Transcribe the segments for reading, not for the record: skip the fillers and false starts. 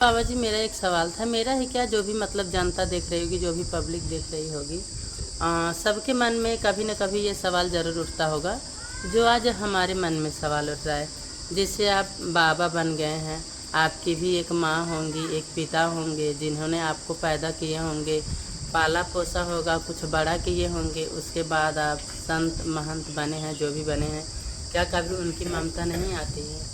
बाबा जी, मेरा एक सवाल था। मेरा ही क्या, जो भी मतलब जनता देख रही होगी, जो भी पब्लिक देख रही होगी, सबके मन में कभी न कभी ये सवाल ज़रूर उठता होगा जो आज हमारे मन में सवाल उठ रहा है। जैसे आप बाबा बन गए हैं, आपकी भी एक माँ होंगी, एक पिता होंगे जिन्होंने आपको पैदा किए होंगे, पाला पोसा होगा, कुछ बड़ा किए होंगे, उसके बाद आप संत महंत बने हैं, जो भी बने हैं। क्या कभी उनकी ममता नहीं आती है?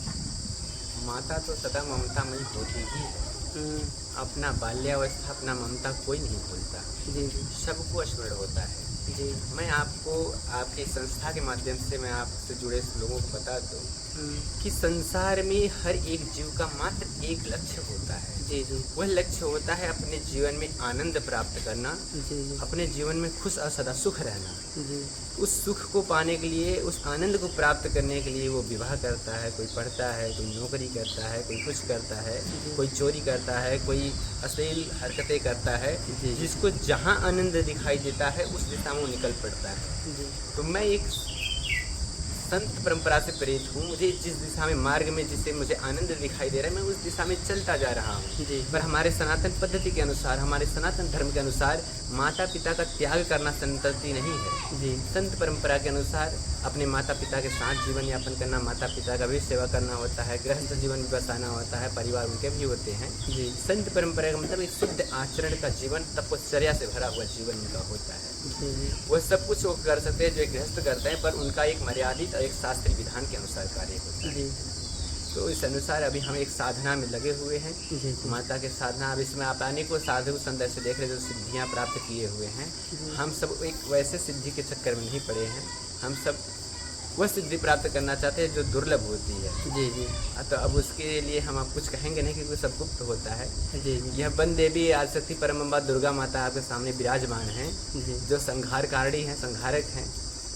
माता तो सदा ममतामयी होती ही है। हम्म, अपना बाल्यावस्था, अपना ममता कोई नहीं भूलता, जी जी सबको स्मरण होता है। जी। मैं आपको आपकी संस्था के माध्यम से मैं आपसे जुड़े लोगों को बता दूं हम्म, कि संसार में हर एक जीव का मात्र एक लक्ष्य होता है। जी जी वह लक्ष्य होता है अपने जीवन में आनंद प्राप्त करना, जी जी अपने जीवन में खुश और सदा सुख रहना। जी उस सुख को पाने के लिए, उस आनंद को प्राप्त करने के लिए वो विवाह करता है, कोई पढ़ता है, कोई नौकरी करता है, कोई कुछ करता है, जी कोई चोरी करता है, कोई अश्लील हरकतें करता है। जी जिसको जहाँ आनंद दिखाई देता है उस दिशा में वो निकल पड़ता है। जी तो मैं एक संत परंपरा से प्रेरित हूँ। मुझे जिस दिशा में मार्ग में जिसे मुझे आनंद दिखाई दे रहा है, मैं उस दिशा में चलता जा रहा हूँ। जी पर हमारे सनातन पद्धति के अनुसार, हमारे सनातन धर्म के अनुसार माता पिता का त्याग करना संतति नहीं है। जी संत परंपरा के अनुसार अपने माता पिता के साथ जीवन यापन करना, माता पिता का भी सेवा करना होता है, गृहस्थ जीवन भी बसाना होता है, परिवार उनके भी होते हैं। जी संत परंपरा का मतलब एक शुद्ध आचरण का जीवन, तपश्चर्या से भरा हुआ जीवन उनका होता है। जी जी वह सब कुछ वो कर सकते हैं जो एक गृहस्थ करते हैं, पर उनका एक मर्यादित और एक शास्त्रीय विधान के अनुसार कार्य होता है। जी तो इस अनुसार अभी हम एक साधना में लगे हुए हैं, जी जी माता के साधना। अब इसमें आप अनेकों साधु संत ऐसे देख रहे हैं जो सिद्धियां प्राप्त किए हुए हैं। हम सब एक वैसे सिद्धि के चक्कर में नहीं पड़े हैं। हम सब वह सिद्धि प्राप्त करना चाहते हैं जो दुर्लभ होती है। जी जी तो अब उसके लिए हम आप कुछ कहेंगे नहीं, क्योंकि सब गुप्त होता है। जी जी यह वन देवी आदिशक्ति परमम्बा दुर्गा माता आपके सामने विराजमान हैं, जी जो संहारकारिणी हैं, संहारक हैं।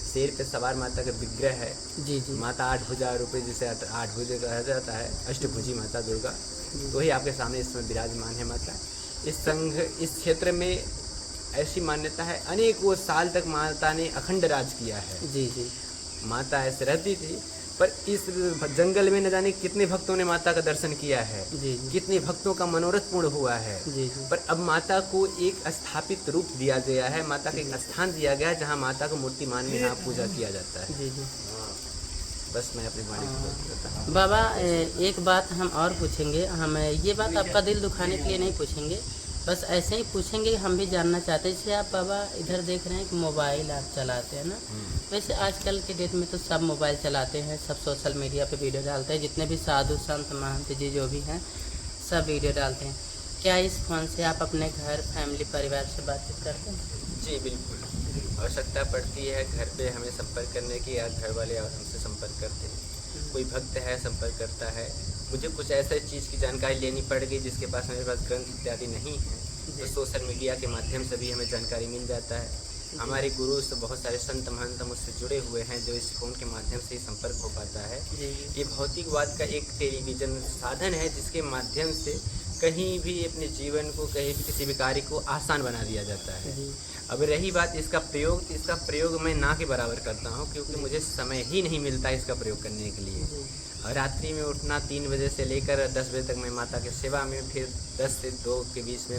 शेर पे सवार माता का विग्रह है। जी जी माता 8 भुजा रूपी, जिसे 8 भुजे कहा जाता है, अष्टभुजी माता दुर्गा, जी। तो ही आपके सामने इसमें विराजमान है माता। इस क्षेत्र में ऐसी मान्यता है, अनेकों साल तक माता ने अखंड राज किया है। जी जी माता ऐसे रहती थी, पर इस जंगल में न जाने कितने भक्तों ने माता का दर्शन किया है, जी जी कितने भक्तों का मनोरथ पूर्ण हुआ है। जी जी पर अब माता को एक स्थापित रूप दिया गया है, माता को एक स्थान दिया गया है जहाँ माता को मूर्तिमान में यहाँ पूजा किया जाता है। जी जी। बस मैं अपनी वाणी को करता हूँ। बाबा, एक बात हम और पूछेंगे। हम ये बात आपका दिल दुखाने के लिए नहीं पूछेंगे, बस ऐसे ही पूछेंगे। हम भी जानना चाहते हैं। जैसे आप बाबा इधर देख रहे हैं कि मोबाइल आप चलाते हैं ना, वैसे आजकल के डेट में तो सब मोबाइल चलाते हैं, सब सोशल मीडिया पे वीडियो डालते हैं। जितने भी साधु संत महंत जी जो भी हैं, सब वीडियो डालते हैं। क्या इस फ़ोन से आप अपने घर, फैमिली, परिवार से बातचीत करते हैं? जी बिल्कुल, आवश्यकता पड़ती है घर पे हमें संपर्क करने की, या घर वाले हमसे संपर्क करते हैं। कोई भक्त है संपर्क करता है, मुझे कुछ ऐसे चीज़ की जानकारी लेनी पड़ गई जिसके पास मेरे पास ग्रंथ इत्यादि नहीं है, तो सोशल मीडिया के माध्यम से भी हमें जानकारी मिल जाता है। हमारे गुरु से बहुत सारे संत महंत मुझसे जुड़े हुए हैं, जो इस फ़ोन के माध्यम से ही संपर्क हो पाता है। जी ये भौतिकवाद का एक टेलीविज़न साधन है जिसके माध्यम से कहीं भी अपने जीवन को, कहीं भी किसी भी कार्य को आसान बना दिया जाता है। जी अब रही बात इसका प्रयोग, तो इसका प्रयोग मैं ना के बराबर करता हूँ, क्योंकि मुझे समय ही नहीं मिलता इसका प्रयोग करने के लिए। जी और रात्रि में उठना 3 बजे से लेकर 10 बजे तक मैं माता की सेवा में, फिर 10 से 2 के बीच में,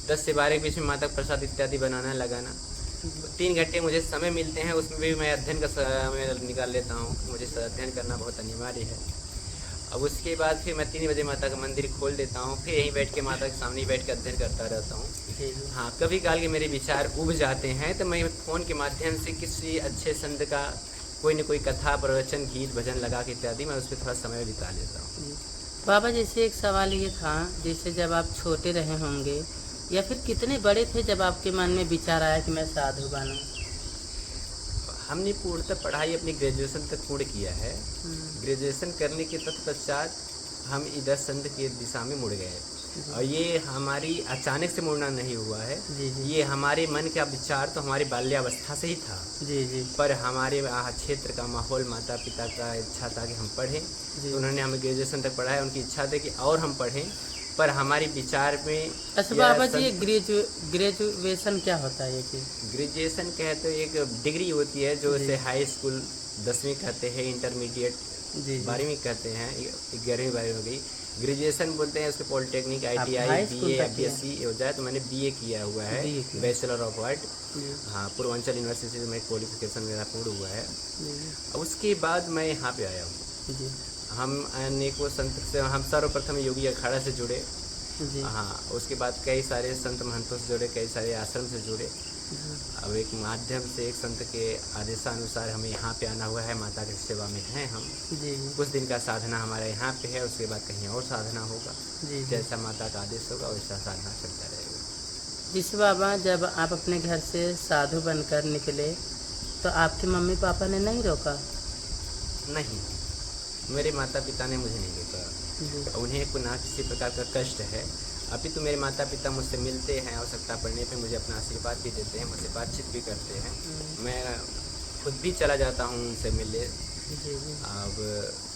10 से 12 के बीच में माता का प्रसाद इत्यादि बनाना लगाना। 3 घंटे मुझे समय मिलते हैं, उसमें भी मैं अध्ययन का समय निकाल लेता हूँ। मुझे अध्ययन करना बहुत अनिवार्य है। अब उसके बाद फिर मैं 3 बजे माता का मंदिर खोल देता हूँ, फिर यहीं बैठ के माता के सामने बैठ के अध्ययन करता रहता हूँ। जी हाँ, कभी काल के मेरे विचार उब जाते हैं तो मैं फ़ोन के माध्यम से किसी अच्छे संत का कोई न कोई कथा, प्रवचन, गीत, भजन लगा के इत्यादि मैं उस पर थोड़ा समय बिता लेता हूँ। जी। बाबा, जैसे एक सवाल ये था, जैसे जब आप छोटे रहे होंगे या फिर कितने बड़े थे जब आपके मन में विचार आया कि मैं साधु बनूं? हमने पूर्णतः पढ़ाई अपनी ग्रेजुएशन तक पूर्ण किया है। ग्रेजुएशन करने के तत्पश्चात हम इधर संत की दिशा में मुड़ गए, और ये हमारी अचानक से मुड़ना नहीं हुआ है। जी जी ये हमारे मन का विचार तो हमारी बाल्यावस्था से ही था, जी जी पर हमारे क्षेत्र का माहौल, माता पिता का इच्छा था कि हम पढ़ें, जी। तो उन्होंने हमें ग्रेजुएशन तक पढ़ाया। उनकी इच्छा थी कि और हम पढ़ें, पर हमारे विचार में अच्छा बाबा जी, ये ग्रेजुएशन क्या होता है? ये चीज़ ग्रेजुएशन कहे तो एक डिग्री होती है, जो जी। इसे हाई स्कूल 10वीं कहते हैं, इंटरमीडिएट जी जी 12वीं कहते हैं, 11वीं 12वीं हो गई। ग्रेजुएशन बोलते हैं उसके, polytechnic, ITI, high school BA, तक किया? BSc हो जाए तो मैंने BA किया हुआ है, BA किया। Bachelor of art. जी हाँ, पूर्वांचल यूनिवर्सिटी से मेरा क्वालिफिकेशन मेरा पूर्ण हुआ है। जी अब उसके बाद मैं यहाँ पे आया हूँ। जी हम अनेकों संत से, हम सर्वप्रथम योगी अखाड़ा से जुड़े। जी हाँ, उसके बाद कई सारे संत महंतों से जुड़े, कई सारे आश्रम से जुड़े। जी अब एक माध्यम से एक संत के आदेशानुसार हमें यहाँ पे आना हुआ है, माता की सेवा में हैं हम। जी कुछ दिन का साधना हमारा यहाँ पे है, उसके बाद कहीं और साधना होगा। जी जैसा माता का आदेश होगा वैसा साधना चलता रहेगा। जिस बाबा, जब आप अपने घर से साधु बनकर निकले तो आपके मम्मी पापा ने नहीं रोका? नहीं, मेरे माता पिता ने मुझे नहीं रोका। जी उन्हें कोई ना किसी प्रकार का कष्ट है। अभी तो मेरे माता पिता मुझसे मिलते हैं, आवश्यकता पड़ने पे मुझे अपना आशीर्वाद भी देते हैं, मुझसे बातचीत भी करते हैं। मैं खुद भी चला जाता हूँ उनसे मिलने। जी जी अब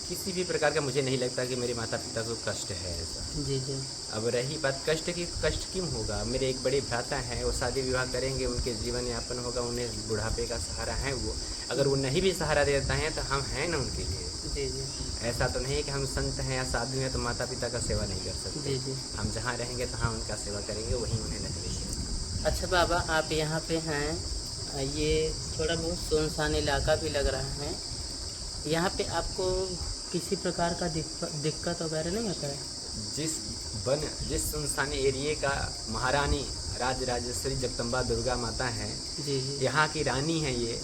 किसी भी प्रकार का मुझे नहीं लगता कि मेरे माता पिता को कष्ट है ऐसा। जी जी अब रही बात कष्ट की, कष्ट क्यों होगा? मेरे एक बड़े भ्राता हैं, वो शादी विवाह करेंगे, उनके जीवन यापन होगा, उन्हें बुढ़ापे का सहारा है वो। अगर वो नहीं भी सहारा देता है तो हम हैं ना उनके लिए। जी जी ऐसा तो नहीं है कि हम संत हैं या साधु हैं तो माता पिता का सेवा नहीं कर सकते। जी जी। हम जहाँ रहेंगे तहाँ उनका सेवा करेंगे, वहीं उन्हें रखेंगे। अच्छा बाबा, आप यहाँ पे हैं, ये थोड़ा बहुत सुनसान इलाका भी लग रहा है, यहाँ पे आपको किसी प्रकार का दिक्कत वगैरह नहीं होता है? जिस सुनसानी एरिए का महारानी राजराजेश्वरी जगदम्बा दुर्गा माता हैं, जी जी यहाँ की रानी है ये।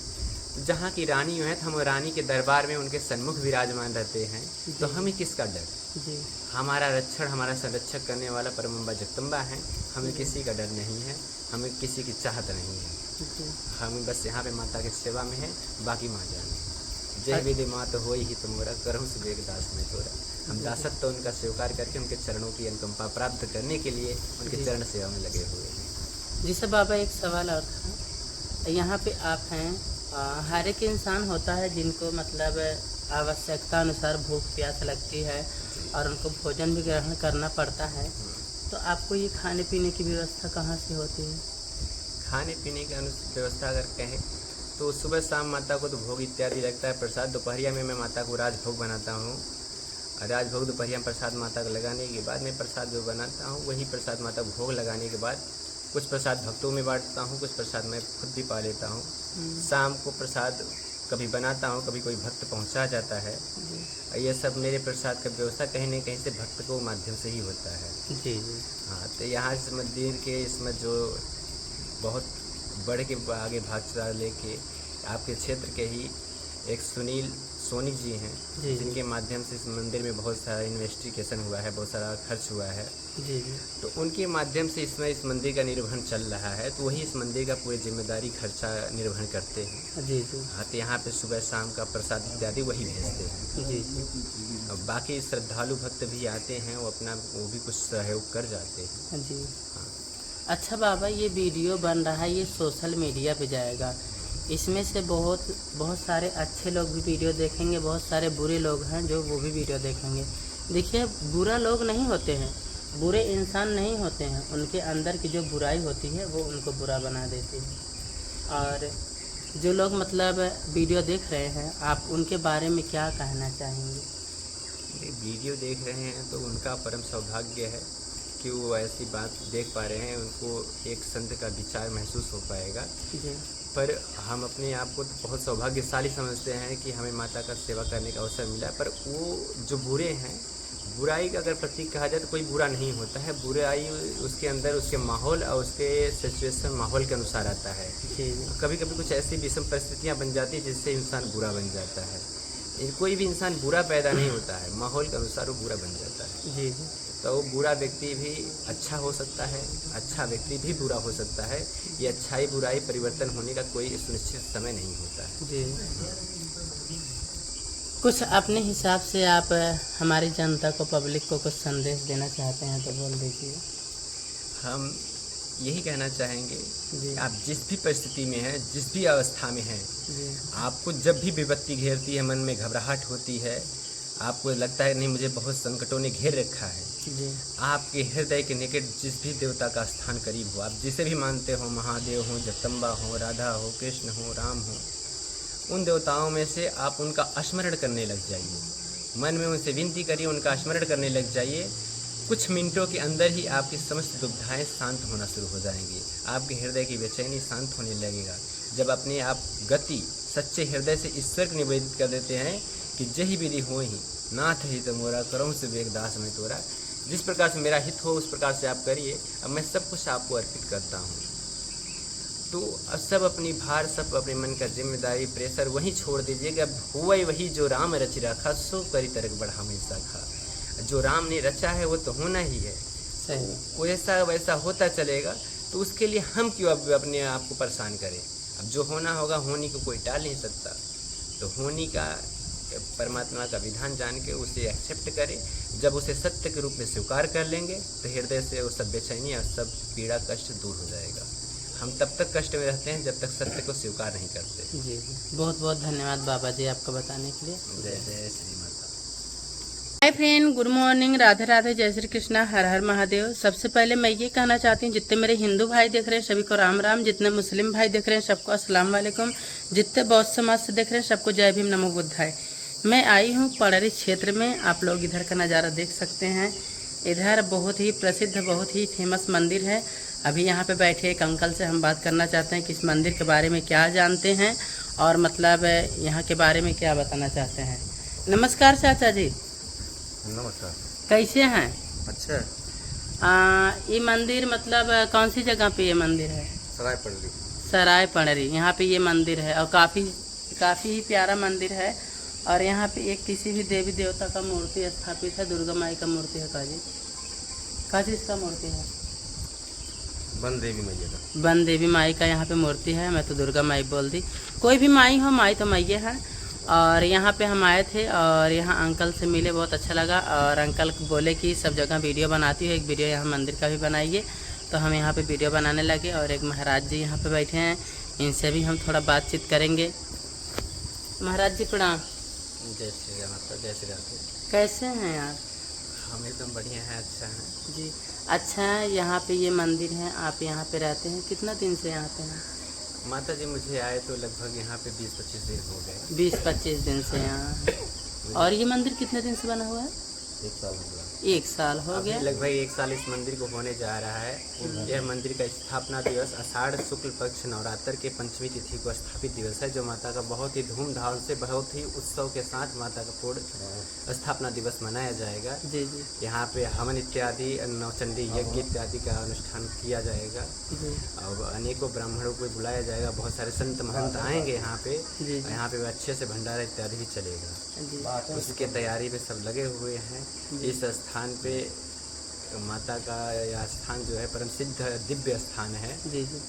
जहाँ की रानी है तो हम रानी के दरबार में उनके सन्मुख विराजमान रहते हैं, तो हमें किसका डर? जी हमारा रक्षण, हमारा संरक्षक करने वाला परमअम्बा जगदम्बा है। हमें किसी का डर नहीं है, हमें किसी की चाहत नहीं है। जी। हम बस यहाँ पे माता की सेवा में है, बाकी माँ जाने। जय विधि मात होई ही तुमरा, करहूँ सुबेग दास में तोरा। हम दासत्व उनका स्वीकार करके उनके चरणों की अनुकंपा प्राप्त करने के लिए उनके चरण सेवा में लगे हुए हैं। जी सर बाबा, एक सवाल और था। यहाँ पे आप हैं, हर एक इंसान होता है जिनको मतलब आवश्यकता अनुसार भूख प्यास लगती है और उनको भोजन भी ग्रहण करना पड़ता है, तो आपको ये खाने पीने की व्यवस्था कहाँ से होती है? खाने पीने की व्यवस्था अगर कहें तो सुबह शाम माता को तो भोग इत्यादि लगता है, प्रसाद। दोपहरिया में मैं माता को राजभोग बनाता हूँ। राजभोग दोपहरिया में प्रसाद माता को लगाने के बाद मैं प्रसाद जो बनाता हूँ वही प्रसाद माता को भोग लगाने के बाद कुछ प्रसाद भक्तों में बांटता हूँ, कुछ प्रसाद मैं खुद भी पा लेता हूँ। शाम को प्रसाद कभी बनाता हूँ, कभी कोई भक्त पहुँचा जाता है। ये सब मेरे प्रसाद का व्यवस्था कहीं न कहीं से भक्त को माध्यम से ही होता है। जी जी हाँ, तो यहाँ इस मंदिर के इसमें जो बहुत बढ़ के आगे भाग चला लेके आपके क्षेत्र के ही एक सुनील सोनी जी हैं, जी। जिनके माध्यम से इस मंदिर में बहुत सारा इन्वेस्टिगेशन हुआ है, बहुत सारा खर्च हुआ है। जी जी तो उनके माध्यम से इसमें इस मंदिर का निर्वहन चल रहा है, तो वही इस मंदिर का पूरी जिम्मेदारी खर्चा निर्वहन करते हैं। जी जी हाँ, तो यहाँ पे सुबह शाम का प्रसाद इत्यादि वही भेजते हैं। जी जी और बाकी श्रद्धालु भक्त भी आते हैं, वो भी कुछ सहयोग कर जाते हैं। जी। हाँ। अच्छा बाबा, ये वीडियो बन रहा है, ये सोशल मीडिया पे जाएगा, इसमें से बहुत सारे अच्छे लोग भी वीडियो देखेंगे, बहुत सारे बुरे लोग हैं जो वो भी वीडियो देखेंगे। देखिए, बुरा लोग नहीं होते हैं, बुरे इंसान नहीं होते हैं, उनके अंदर की जो बुराई होती है वो उनको बुरा बना देती है। और जो लोग मतलब वीडियो देख रहे हैं, आप उनके बारे में क्या कहना चाहेंगे? ये वीडियो देख रहे हैं तो उनका परम सौभाग्य है कि वो ऐसी बात देख पा रहे हैं, उनको एक संत का विचार महसूस हो पाएगा। जी पर हम अपने आप को तो बहुत सौभाग्यशाली समझते हैं कि हमें माता का सेवा करने का अवसर मिला। पर वो जो बुरे हैं, बुराई का अगर प्रतीक कहा जाए तो कोई बुरा नहीं होता है। बुराई उसके अंदर उसके माहौल और उसके सिचुएशन माहौल के अनुसार आता है। जी कभी कभी कुछ ऐसी विषम परिस्थितियाँ बन जाती हैं जिससे इंसान बुरा बन जाता है। कोई भी इंसान बुरा पैदा नहीं होता है, माहौल के अनुसार वो बुरा बन जाता है। जी जी तो वो बुरा व्यक्ति भी अच्छा हो सकता है, अच्छा व्यक्ति भी बुरा हो सकता है। ये अच्छाई बुराई परिवर्तन होने का कोई सुनिश्चित समय नहीं होता है। जी। कुछ अपने हिसाब से आप हमारी जनता को, पब्लिक को कुछ संदेश देना चाहते हैं तो बोल दीजिए। हम यही कहना चाहेंगे जी कि आप जिस भी परिस्थिति में हैं, जिस भी अवस्था में हैं, जी आपको जब भी विपत्ति घेरती है, मन में घबराहट होती है, आपको लगता है नहीं मुझे बहुत संकटों ने घेर रखा है, जी आपके हृदय के निकट जिस भी देवता का स्थान करीब हो, आप जिसे भी मानते हो, महादेव हो, जगदम्बा हो, राधा हो, कृष्ण हो, राम हो, उन देवताओं में से आप उनका स्मरण करने लग जाइए। मन में उनसे विनती करिए, उनका स्मरण करने लग जाइए। कुछ मिनटों के अंदर ही आपकी समस्त दुविधाएं शांत होना शुरू हो जाएंगी। आपके हृदय की बेचैनी शांत होने लगेगा। जब अपने आप गति सच्चे हृदय से ईश्वर को निवेदित कर देते हैं कि जही विधि हो ही नाथ ही तो मोरा करऊँ से वेगदास में तोरा, जिस प्रकार से मेरा हित हो उस प्रकार से आप करिए। अब मैं सब कुछ आपको अर्पित करता हूँ। तो अब सब अपनी भार, सब अपने मन का जिम्मेदारी, प्रेशर वहीं छोड़ दीजिएगा। हुआ वही जो राम रच रखा, सो करी तरक बढ़ा में सखा। जो राम ने रचा है वो तो होना ही है। सही। कोई ऐसा वैसा होता चलेगा, तो उसके लिए हम क्यों अब अपने आप को परेशान करें। अब जो होना होगा, होने को कोई टाल नहीं सकता। तो होने का परमात्मा का विधान जान के उसे एक्सेप्ट करें। जब उसे सत्य के रूप में स्वीकार कर लेंगे तो हृदय से वो सब बेचैनी और सब पीड़ा कष्ट दूर हो जाएगा। हम तब तक कष्ट में रहते हैं जब तक सत्य को स्वीकार नहीं करते। जी, बहुत बहुत धन्यवाद बाबा जी आपको बताने के लिए। जय जय Shri Mata. Hi friend, good morning, Radhe Radhe, जय श्री कृष्णा, हर हर महादेव। सबसे पहले मैं ये कहना चाहती हूँ, जितने मेरे हिंदू भाई देख रहे हैं सभी को राम राम, जितने मुस्लिम भाई देख रहे हैं सबको अस्सलाम वालेकुम, जितने बौद्ध समाज से देख रहे हैं सबको जय भीम नमो बुद्धाय। मैं आई हूँ पड़री क्षेत्र में। आप लोग इधर का नज़ारा देख सकते हैं। इधर बहुत ही प्रसिद्ध, बहुत ही फेमस मंदिर है। अभी यहाँ पे बैठे एक अंकल से हम बात करना चाहते हैं कि इस मंदिर के बारे में क्या जानते हैं और मतलब यहाँ के बारे में क्या बताना चाहते हैं। नमस्कार चाचा जी। नमस्कार। कैसे हैं? अच्छा। ये मंदिर मतलब कौन सी जगह पे ये मंदिर है? सराय पड़ली। सराय पड़री, यहाँ पे ये मंदिर है और काफ़ी ही प्यारा मंदिर है। और यहाँ पे एक किसी भी देवी देवता का मूर्ति स्थापित है। दुर्गा माई का मूर्ति है का चीज़ का मूर्ति है? वन देवी मैया का। वन देवी माई का यहाँ पे मूर्ति है। मैं तो दुर्गा माई बोल दी। कोई भी माई हो, माई तो मैये है। और यहाँ पे हम आए थे और यहाँ अंकल से मिले, बहुत अच्छा लगा। और अंकल बोले कि सब जगह वीडियो बनाती हो, एक वीडियो यहाँ मंदिर का भी बनाइए। तो हम यहाँ पे वीडियो बनाने लगे और एक महाराज जी यहाँ पे बैठे हैं, इनसे भी हम थोड़ा बातचीत करेंगे। महाराज जी प्रणाम। जय श्री माता, जय श्री राधे। कैसे हैं आप? हम एकदम बढ़िया हैं, अच्छा हैं जी। अच्छा है, यहाँ पे ये मंदिर है, आप यहाँ पे रहते हैं, कितना दिन से यहाँ पे हैं? माता जी। मुझे आए तो लगभग यहाँ पे 20-25 दिन हो गए। 20-25 दिन से यहाँ। और ये मंदिर कितने दिन से बना हुआ है? 1 साल हो गया। 1 साल हो गया। लगभग 1 साल इस मंदिर को होने जा रहा है। यह मंदिर का स्थापना दिवस आषाढ़ शुक्ल पक्ष नवरात्र के पंचमी तिथि को स्थापित दिवस है, जो माता का बहुत ही धूमधाम से, बहुत ही उत्सव के साथ माता का पूर्ण स्थापना दिवस मनाया जाएगा। जी जी। यहाँ पे हवन इत्यादि, नवचंडी यज्ञ इत्यादि का अनुष्ठान किया जाएगा जी और अनेकों ब्राह्मणों को बुलाया जाएगा। बहुत सारे संत महंत आएंगे यहाँ पे। जी। यहाँ पे अच्छे से भंडारा इत्यादि भी चलेगा। जी। उसके तैयारी में सब लगे हुए हैं। इस स्थान पे माता का यह स्थान जो है परम सिद्ध दिव्य स्थान है। जी जी।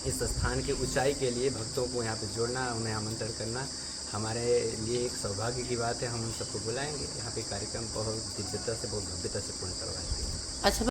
इस स्थान की ऊंचाई के लिए भक्तों को यहाँ पे जोड़ना, उन्हें आमंत्रण करना हमारे लिए एक सौभाग्य की बात है। हम उन सबको बुलाएंगे। यहाँ पे कार्यक्रम बहुत दिव्यता से, बहुत भव्यता से पूर्ण करवाएंगे। अच्छा